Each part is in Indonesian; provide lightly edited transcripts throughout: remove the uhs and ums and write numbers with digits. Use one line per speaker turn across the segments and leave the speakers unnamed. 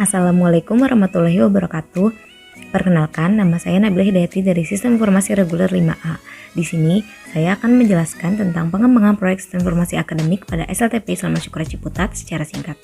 Assalamualaikum warahmatullahi wabarakatuh. Perkenalkan, nama saya Nabila Hidayati dari Sistem Informasi Reguler 5A. Di sini, saya akan menjelaskan tentang pengembangan proyek Sistem Informasi Akademik pada SLTP Islam Al-Syukur Ciputat secara singkat.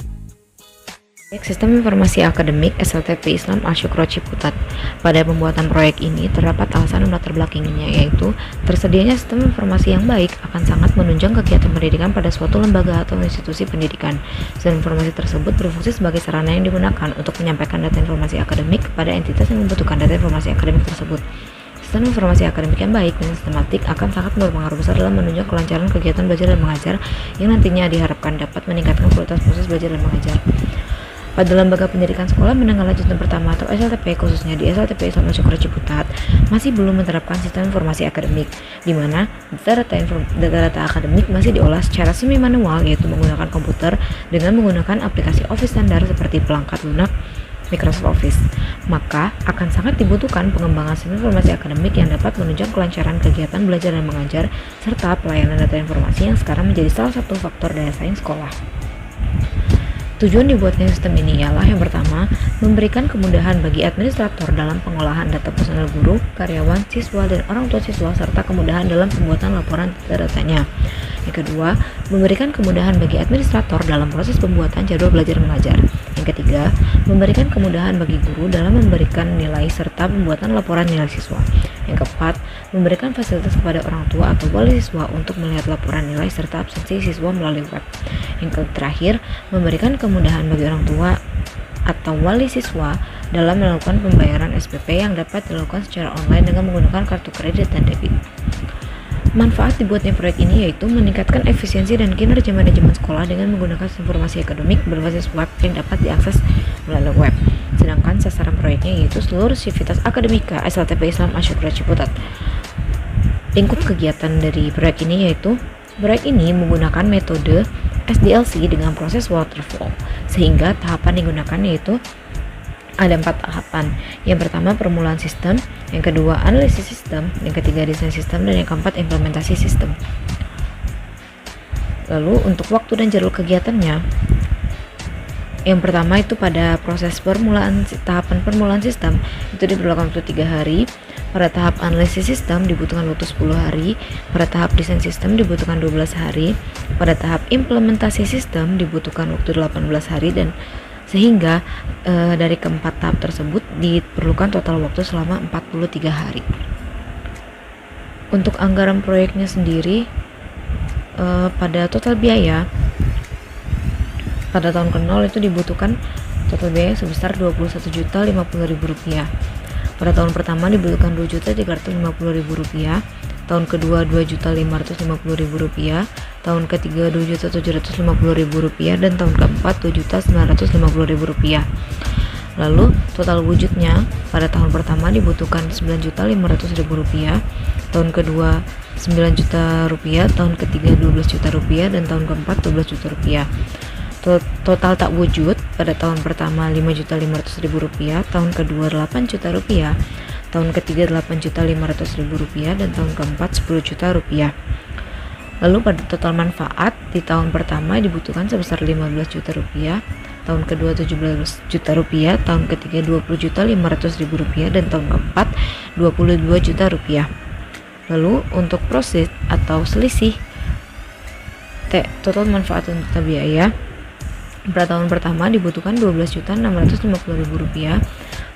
Proyek Sistem Informasi Akademik SLTP Islam Al-Syukur Ciputat. Pada pembuatan proyek ini terdapat alasan dan latar belakangnya, yaitu tersedianya sistem informasi yang baik akan sangat menunjang kegiatan pendidikan pada suatu lembaga atau institusi pendidikan. Sistem informasi tersebut berfungsi sebagai sarana yang digunakan untuk menyampaikan data informasi akademik kepada entitas yang membutuhkan data informasi akademik tersebut. Sistem informasi akademik yang baik dan sistematik akan sangat berpengaruh besar dalam menunjang kelancaran kegiatan belajar dan mengajar yang nantinya diharapkan dapat meningkatkan kualitas proses belajar dan mengajar. Pada lembaga pendidikan sekolah menengah lanjutan pertama atau SLTP, khususnya di SLTP Islam Al-Syukur Ciputat, masih belum menerapkan sistem informasi akademik, di mana data-data akademik masih diolah secara semi manual, yaitu menggunakan komputer dengan menggunakan aplikasi Office standar seperti perangkat lunak Microsoft Office. Maka akan sangat dibutuhkan pengembangan sistem informasi akademik yang dapat menunjang kelancaran kegiatan belajar dan mengajar serta pelayanan data informasi yang sekarang menjadi salah satu faktor daya saing sekolah. Tujuan dibuatnya sistem ini ialah yang pertama, memberikan kemudahan bagi administrator dalam pengolahan data personel guru, karyawan, siswa, dan orang tua siswa, serta kemudahan dalam pembuatan laporan data-datanya. Yang kedua, memberikan kemudahan bagi administrator dalam proses pembuatan jadwal belajar mengajar. Yang ketiga, memberikan kemudahan bagi guru dalam memberikan nilai serta pembuatan laporan nilai siswa. Yang keempat, memberikan fasilitas kepada orang tua atau wali siswa untuk melihat laporan nilai serta absensi siswa melalui web. Yang terakhir, memberikan kemudahan bagi orang tua atau wali siswa dalam melakukan pembayaran SPP yang dapat dilakukan secara online dengan menggunakan kartu kredit dan debit. Manfaat dibuatnya proyek ini yaitu meningkatkan efisiensi dan kinerja manajemen sekolah dengan menggunakan informasi akademik berbasis web yang dapat diakses melalui web. Sedangkan sasaran proyeknya yaitu seluruh sivitas akademika SLTP Islam Al-Syukur Ciputat. Lingkup kegiatan dari proyek ini yaitu proyek ini menggunakan metode SDLC dengan proses waterfall, sehingga tahapan digunakan yaitu ada 4 tahapan. Yang pertama permulaan sistem, yang kedua analisis sistem, yang ketiga desain sistem, dan yang keempat implementasi sistem. Lalu untuk waktu dan jadwal kegiatannya, yang pertama itu pada proses tahapan permulaan sistem itu diperlukan waktu 3 hari. Pada tahap analisis sistem dibutuhkan waktu 10 hari. Pada tahap desain sistem dibutuhkan 12 hari. Pada tahap implementasi sistem dibutuhkan waktu 18 hari, dan sehingga dari keempat tahap tersebut diperlukan total waktu selama 43 hari. Untuk anggaran proyeknya sendiri, pada total biaya pada tahun ke-0 itu dibutuhkan total biaya sebesar Rp21.050.000. Pada tahun pertama dibutuhkan Rp2.350.000, tahun kedua Rp2.550.000, tahun ketiga Rp2.750.000, dan tahun keempat Rp7.950.000. Lalu total wujudnya pada tahun pertama dibutuhkan Rp9.500.000, tahun kedua Rp9 juta, tahun ketiga Rp12 juta, dan tahun keempat Rp12 juta. Total tak wujud pada tahun pertama Rp5.500.000, tahun kedua Rp8 juta, tahun ketiga Rp8.500.000, dan tahun keempat Rp10 juta. Lalu pada total manfaat di tahun pertama dibutuhkan sebesar Rp15 juta, tahun kedua Rp17 juta, tahun ketiga Rp20.500.000, dan tahun keempat Rp22 juta. Lalu untuk proses atau selisih total manfaat untuk biaya pada tahun pertama dibutuhkan Rp12.650.000,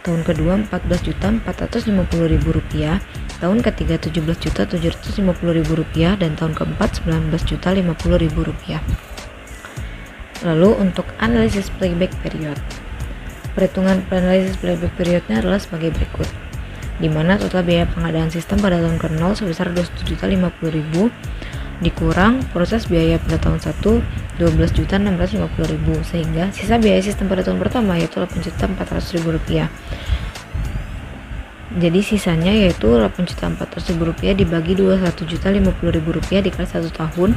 tahun kedua Rp14.450.000, tahun ketiga Rp17.750.000, dan tahun keempat Rp19.050.000. Lalu untuk analisis playback period, perhitungan analisis playback periodnya adalah sebagai berikut, di mana total biaya pengadaan sistem pada tahun ke-0 sebesar Rp21.050.000 dikurang proses biaya pada tahun 1 Rp12.650.000, sehingga sisa biaya sistem pada tahun pertama yaitu Rp8.400.000. Jadi sisanya yaitu Rp8.400.000 dibagi Rp21.050.000 dikali 1 tahun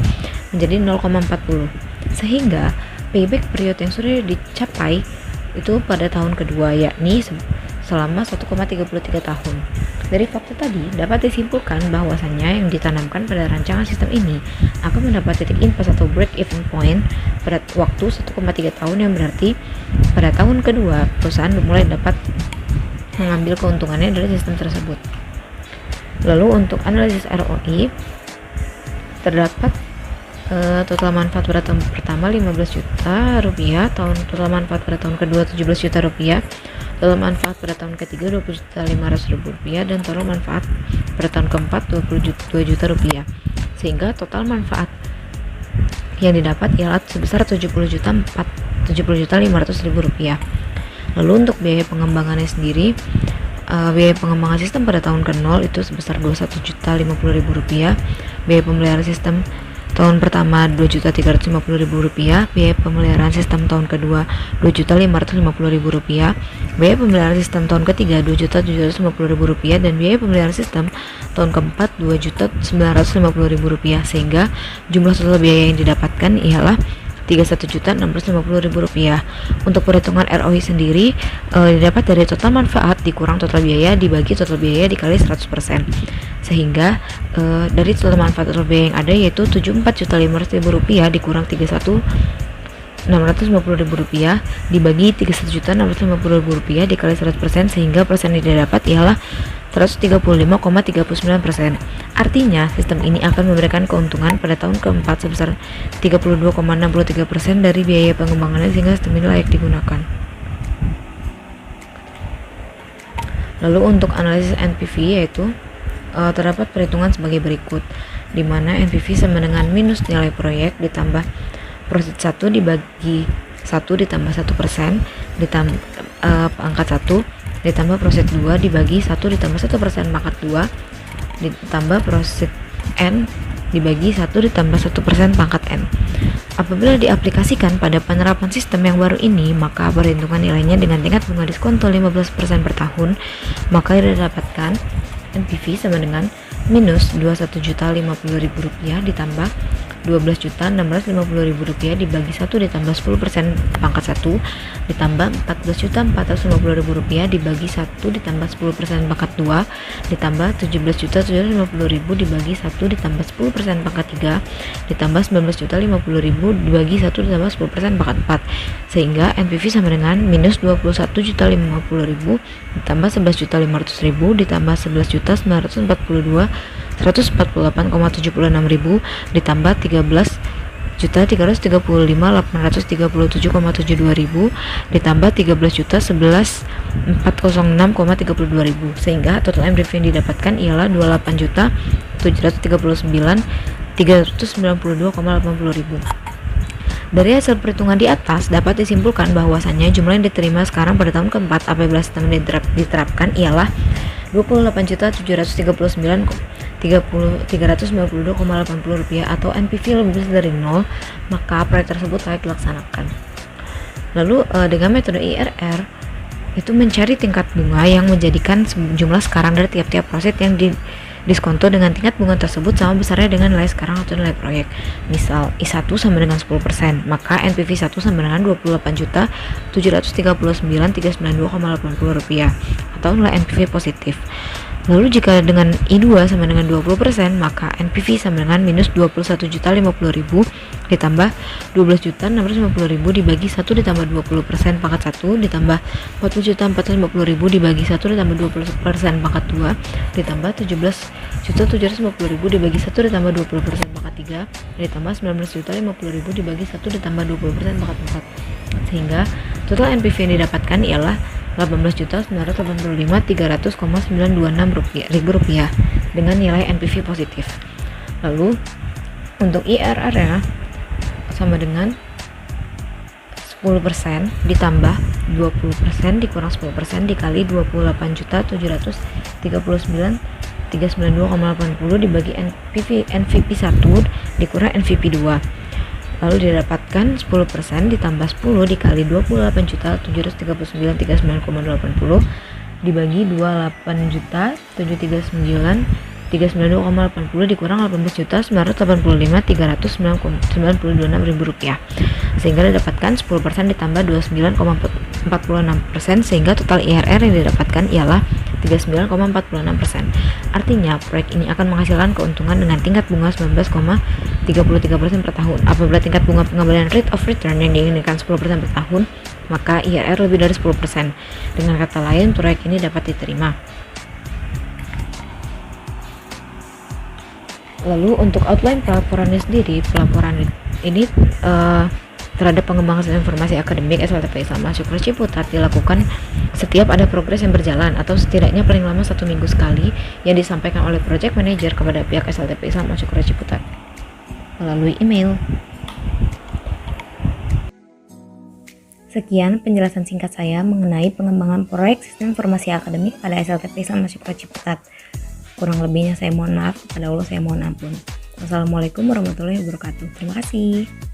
menjadi 0,40, sehingga payback period yang sudah dicapai itu pada tahun kedua, yakni selama 1,33 tahun. Dari fakta tadi, dapat disimpulkan bahwasannya yang ditanamkan pada rancangan sistem ini akan mendapat titik impasse atau break-even point pada waktu 1,3 tahun, yang berarti pada tahun kedua perusahaan mulai dapat mengambil keuntungannya dari sistem tersebut. Lalu untuk analisis ROI, terdapat total manfaat pada tahun pertama 15 juta rupiah, total manfaat pada tahun kedua 17 juta rupiah, total manfaat pada tahun ketiga 20.500.000 rupiah, dan total manfaat pada tahun keempat 22 juta rupiah, sehingga total manfaat yang didapat ialah sebesar 70.500.000 rupiah. Lalu untuk biaya pengembangannya sendiri, biaya pengembangan sistem pada tahun ke-0 itu sebesar 21.050.000 rupiah, biaya pemeliharaan sistem tahun pertama 2.350.000 rupiah, biaya pemeliharaan sistem tahun kedua 2.550.000 rupiah, biaya pemeliharaan sistem tahun ketiga 2.750.000 rupiah, dan biaya pemeliharaan sistem tahun keempat 2.950.000 rupiah, sehingga jumlah total biaya yang didapatkan ialah 31.650.000 rupiah. Untuk perhitungan ROI sendiri didapat dari total manfaat dikurang total biaya dibagi total biaya dikali 100%, sehingga dari total manfaat total biaya yang ada yaitu 74.500.000 rupiah dikurang 31.650.000 rupiah dibagi 31.650.000 rupiah dikali 100%, sehingga persen yang didapat ialah 135,39%. Artinya, sistem ini akan memberikan keuntungan pada tahun keempat sebesar 32,63% dari biaya pengembangannya, sehingga sistem ini layak digunakan. Lalu untuk analisis NPV, yaitu terdapat perhitungan sebagai berikut, di mana NPV sama dengan minus nilai proyek ditambah profit 1 dibagi 1 ditambah 1% ditambah pangkat 1 ditambah profit 2 dibagi 1 ditambah 1% pangkat 2 ditambah profit N dibagi 1 ditambah 1% pangkat N. Apabila diaplikasikan pada penerapan sistem yang baru ini, maka perhitungan nilainya dengan tingkat bunga diskonto 15% per tahun, maka didapatkan NPV sama dengan minus 21.050.000 rupiah ditambah 12.650.000 rupiah dibagi 1 ditambah 10% pangkat 1 ditambah 14.450.000 rupiah dibagi 1 ditambah 10% pangkat 2 ditambah 17.750.000 dibagi 1 ditambah 10% pangkat 3 ditambah 19.050.000 dibagi 1 ditambah 10% pangkat 4, sehingga NPV sama dengan minus 21.050.000 ditambah 11.500.000 ditambah 11.942.148,76.000 ditambah 13.335.837,72.000 ditambah 13.011.406,32.000, sehingga total NPV yang didapatkan ialah 28.739.392,80.000. Dari hasil perhitungan di atas dapat disimpulkan bahwasannya jumlah yang diterima sekarang pada tahun keempat apabila sistem diterapkan ialah 28.739.392,80 rupiah atau NPV lebih besar dari 0, maka proyek tersebut layak dilaksanakan. Lalu dengan metode IRR itu mencari tingkat bunga yang menjadikan jumlah sekarang dari tiap-tiap proyek yang diskonto dengan tingkat bunga tersebut sama besarnya dengan nilai sekarang atau nilai proyek. Misal I1 sama dengan 10%, maka NPV 1 sama dengan 28.739.392,80 rupiah atau nilai NPV positif. Lalu jika dengan I2 sama dengan 20%, maka NPV sama dengan minus 21.050.000 ditambah 12.650.000 dibagi 1 ditambah 20% pangkat 1 ditambah 40.450.000 dibagi 1 ditambah 20% pangkat 2 ditambah 17.750.000 dibagi 1 ditambah 20% pangkat 3 ditambah 19.050.000 dibagi 1 ditambah 20% pangkat 4, sehingga total NPV yang didapatkan ialah 18.985.300,926 rupiah dengan nilai NPV positif. Lalu untuk IRR nya sama dengan 10% ditambah 20% dikurang 10% dikali 28.739.392,80 dibagi NVP 1 dikurang NVP 2. Lalu didapatkan 10% ditambah 10 dikali 28.739.392,80 dibagi 28.739.392,80 dikurang 18.985.392,96 rupiah, sehingga didapatkan 10% ditambah 29,46%, sehingga total IRR yang didapatkan ialah 39,46%. Artinya, proyek ini akan menghasilkan keuntungan dengan tingkat bunga 19,33% per tahun. Apabila tingkat bunga pengembalian rate of return yang diinginkan 10% per tahun, maka IRR lebih dari 10%. Dengan kata lain, proyek ini dapat diterima. Lalu untuk outline pelaporannya sendiri, pelaporan ini terhadap pengembangan sistem informasi akademik SLTP Islam Syukur Ciputat dilakukan setiap ada progres yang berjalan atau setidaknya paling lama 1 minggu sekali yang disampaikan oleh project manager kepada pihak SLTP Islam Syukur Ciputat melalui email. Sekian penjelasan singkat saya mengenai pengembangan proyek sistem informasi akademik pada SLTP Islam Syukur Ciputat. Kurang lebihnya saya mohon maaf, kepada Allah saya mohon ampun. Wassalamualaikum warahmatullahi wabarakatuh. Terima kasih.